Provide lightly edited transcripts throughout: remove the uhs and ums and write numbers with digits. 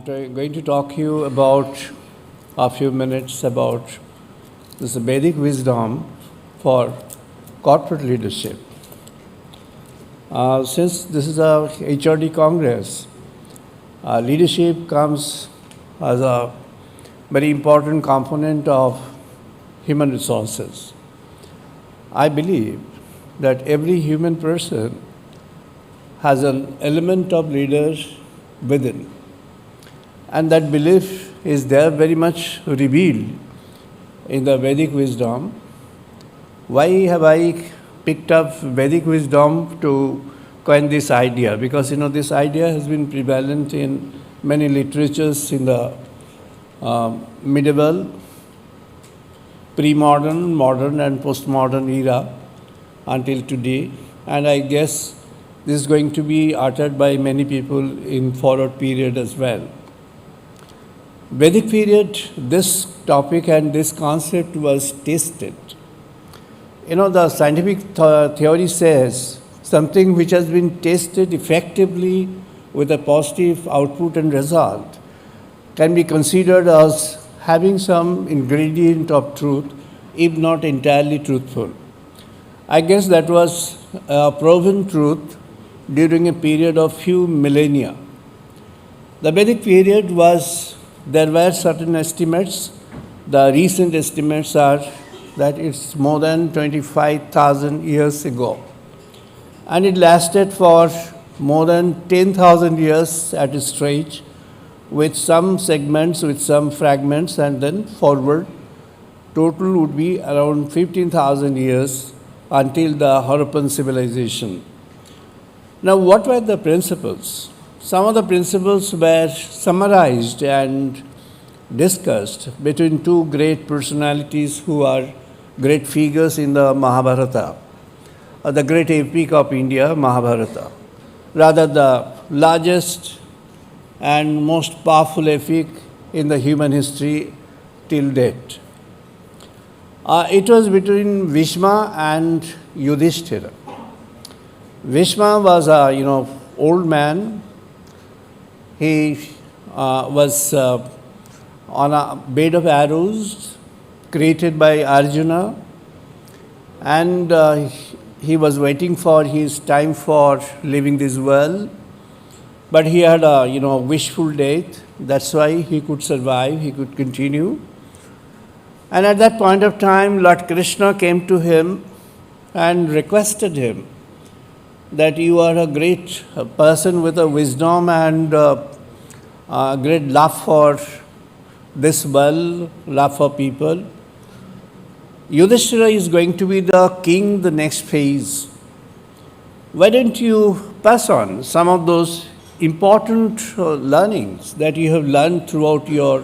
going to talk to you about a few minutes about this Vedic wisdom for corporate leadership. Since this is a HRD Congress, leadership comes as a very important component of human resources. I believe that every human person has an element of leader within. And that belief is there very much revealed in the Vedic wisdom. Why have I picked up Vedic wisdom to coin this idea? Because this idea has been prevalent in many literatures in the medieval, pre-modern, modern and postmodern era until today. And I guess this is going to be uttered by many people in forward period as well. Vedic period, this topic and this concept was tested. The scientific theory says something which has been tested effectively with a positive output and result can be considered as having some ingredient of truth, if not entirely truthful. I guess that was a proven truth during a period of few millennia. The Vedic period there were certain estimates. The recent estimates are that it's more than 25,000 years ago. And it lasted for more than 10,000 years at a stretch, with some segments, with some fragments, and then forward. Total would be around 15,000 years until the Harappan civilization. Now, what were the principles? Some of the principles were summarized and discussed between two great personalities who are great figures in the Mahabharata, the great epic of India, Mahabharata, rather the largest and most powerful epic in the human history till date. It was between Bhishma and Yudhishthira. Bhishma was a old man. He was on a bed of arrows created by Arjuna, and he was waiting for his time for leaving this world. But he had a wishful death. That's why he could survive. He could continue. And at that point of time, Lord Krishna came to him and requested him that you are a great person with a wisdom and a great love for this world, love for people. Yudhishthira is going to be the king, the next phase. Why don't you pass on some of those important learnings that you have learned throughout your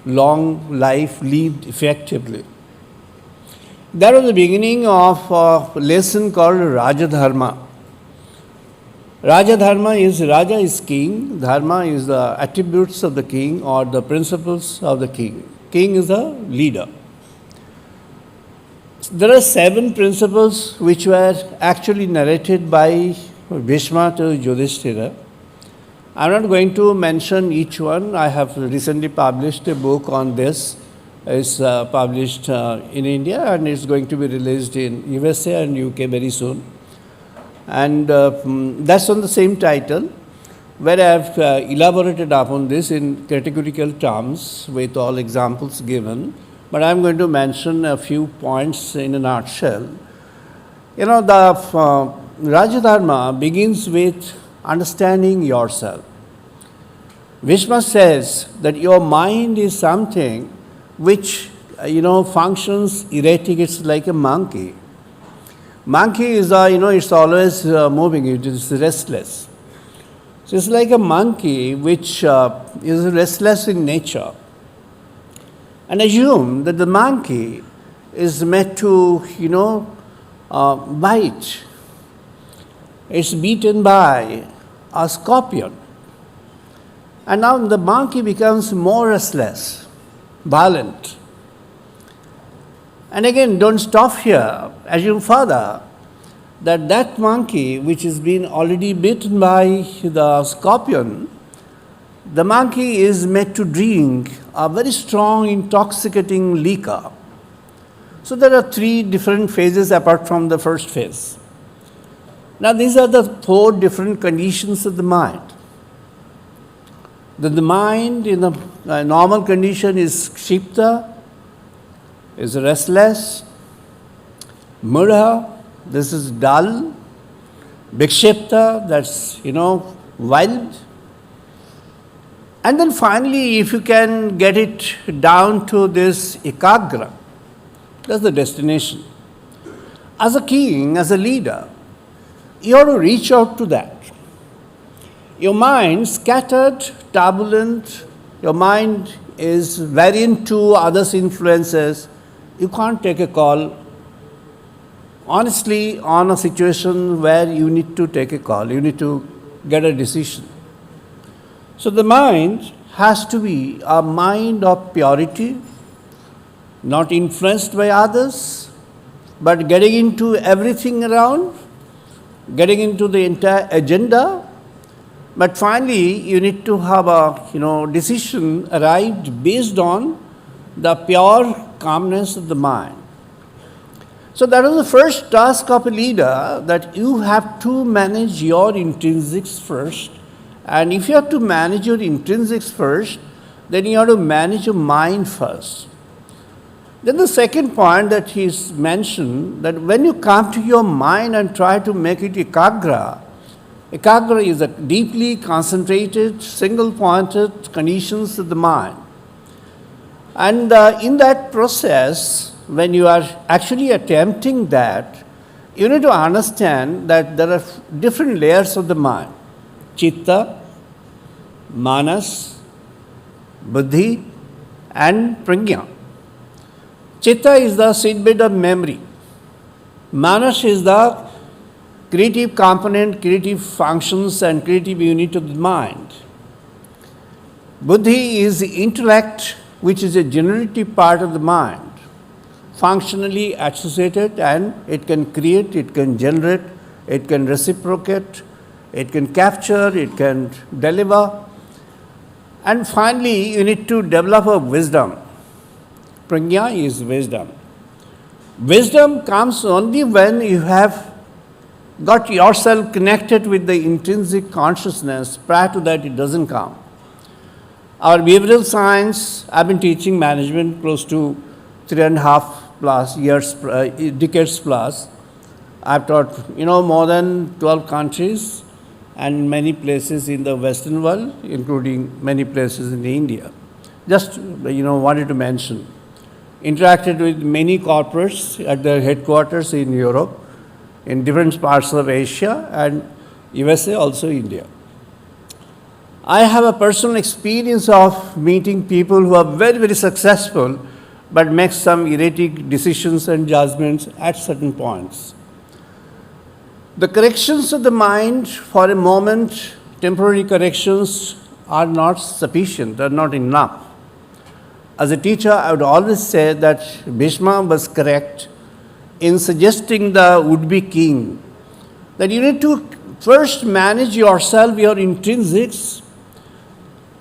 long life lived effectively? That was the beginning of a lesson called Raja Dharma. Raja Dharma is, Raja is king, Dharma is the attributes of the king or the principles of the king. King is a leader. There are 7 principles which were actually narrated by Bhishma to Yudhishthira. I'm not going to mention each one. I have recently published a book on this. It's published in India and it's going to be released in USA and UK very soon. And that's on the same title, where I have elaborated upon this in categorical terms with all examples given. But I'm going to mention a few points in a nutshell. The Raja Dharma begins with understanding yourself. Bhishma says that your mind is something which, functions erratic. It's like a monkey. Monkey is, it's always moving. It is restless. So it's like a monkey which is restless in nature. And assume that the monkey is meant to, bite. It's beaten by a scorpion. And now the monkey becomes more restless, violent. And again, don't stop here. Assume further that monkey which has been already bitten by the scorpion the monkey is made to drink a very strong, intoxicating liquor. So there are three different phases apart from the first phase. Now these are the four different conditions of the mind. The mind in a normal condition is kshipta, is restless, mudha, this is dull, vikshipta, that's, wild. And then finally, if you can get it down to this ekagra, that's the destination. As a king, as a leader, you have to reach out to that. Your mind scattered, turbulent, your mind is very into others' influences, you can't take a call honestly on a situation where you need to take a call, you need to get a decision. So the mind has to be a mind of purity, not influenced by others, but getting into everything around, getting into the entire agenda. But finally, you need to have a decision arrived based on the pure calmness of the mind. So that is the first task of a leader, that you have to manage your intrinsics first. And if you have to manage your intrinsics first, then you have to manage your mind first. Then the second point that he's mentioned, that when you come to your mind and try to make it ekagra is a deeply concentrated, single-pointed conditions of the mind. And in that process, when you are actually attempting that, you need to understand that there are different layers of the mind. Chitta, manas, buddhi, and prajna. Chitta is the seedbed of memory. Manas is the creative component, creative functions, and creative unit of the mind. Buddhi is the intellect, which is a generative part of the mind, functionally associated, and it can create, it can generate, it can reciprocate, it can capture, it can deliver. And finally, you need to develop a wisdom. Prajna is wisdom. Wisdom comes only when you have got yourself connected with the intrinsic consciousness. Prior to that, it doesn't come. Our behavioral science, I've been teaching management close to 3.5 plus years, decades plus. I've taught, more than 12 countries and many places in the Western world, including many places in India. Just, wanted to mention. Interacted with many corporates at their headquarters in Europe, in different parts of Asia and USA, also India. I have a personal experience of meeting people who are very, very successful, but make some erratic decisions and judgments at certain points. The corrections of the mind for a moment, temporary corrections, are not sufficient, are not enough. As a teacher, I would always say that Bhishma was correct in suggesting the would-be king, that you need to first manage yourself, your intrinsics,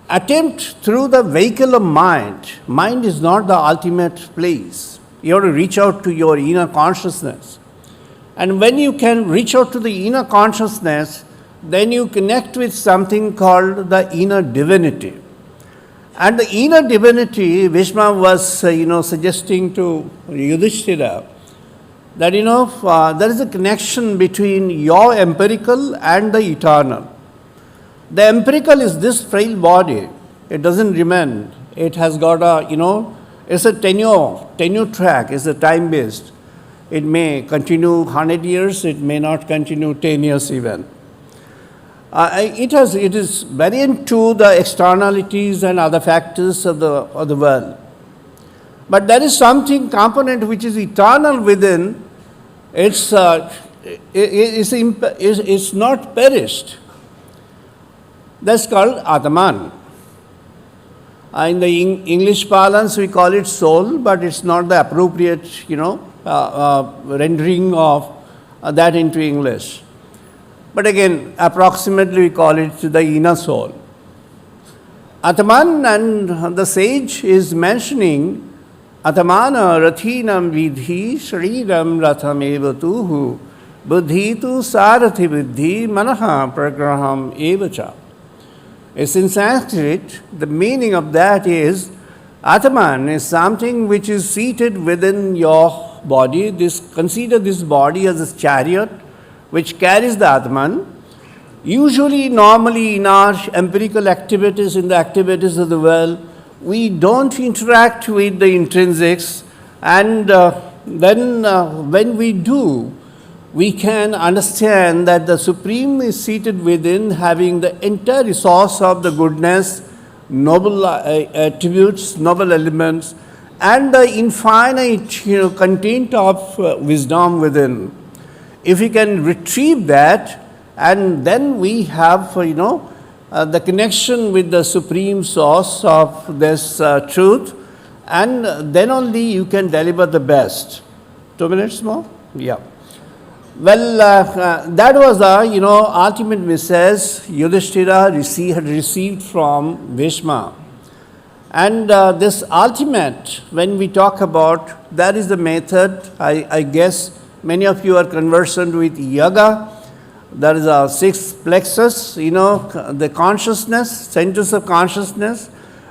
attempt through the vehicle of mind. Mind is not the ultimate place. You have to reach out to your inner consciousness. And when you can reach out to the inner consciousness, then you connect with something called the inner divinity. And the inner divinity, Bhishma was, suggesting to Yudhishthira, that, there is a connection between your empirical and the eternal. The empirical is this frail body. It doesn't remain. It has got a, it's a tenure track, it's a time-based. It may continue 100 years, it may not continue 10 years even. It is very into the externalities and other factors of the world. But there is something component which is eternal within. It's not perished. That's called Atman. In the English parlance, we call it soul, but it's not the appropriate, rendering of that into English. But again, approximately we call it the inner soul. Ataman and the sage is mentioning Atamana rathinam vidhi shriram ratham evatuhu buddhi tu sarathi buddhi manaha pragraham evacha. As in Sanskrit, the meaning of that is Ataman is something which is seated within your body. Consider this body as a chariot which carries the Atman. Usually, normally in our empirical activities, in the activities of the world, we don't interact with the intrinsics, and then when we do, we can understand that the Supreme is seated within, having the entire resource of the goodness, noble attributes, noble elements, and the infinite content of wisdom within. If we can retrieve that, and then we have the connection with the Supreme Source of this truth, and then only you can deliver the best. 2 minutes more? Yeah. Well, that was the ultimate message Yudhishthira had received from Bhishma. And this ultimate, when we talk about, that is the method. I guess many of you are conversant with yoga. There is a sixth plexus, the consciousness, centers of consciousness.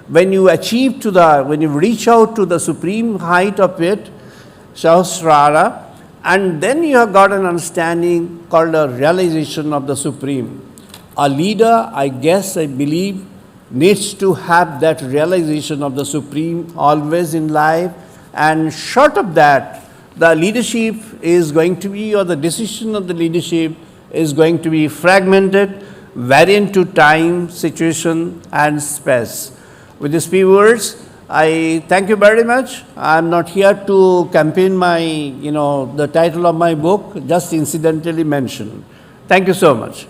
When you when you reach out to the supreme height of it, Sahasrara, and then you have got an understanding called a realization of the Supreme. A leader, I believe, needs to have that realization of the Supreme always in life, and short of that, the leadership is going to be, or the decision of the leadership is going to be fragmented, variant to time, situation, and space. With these few words, I thank you very much. I'm not here to campaign the title of my book, just incidentally mentioned. Thank you so much.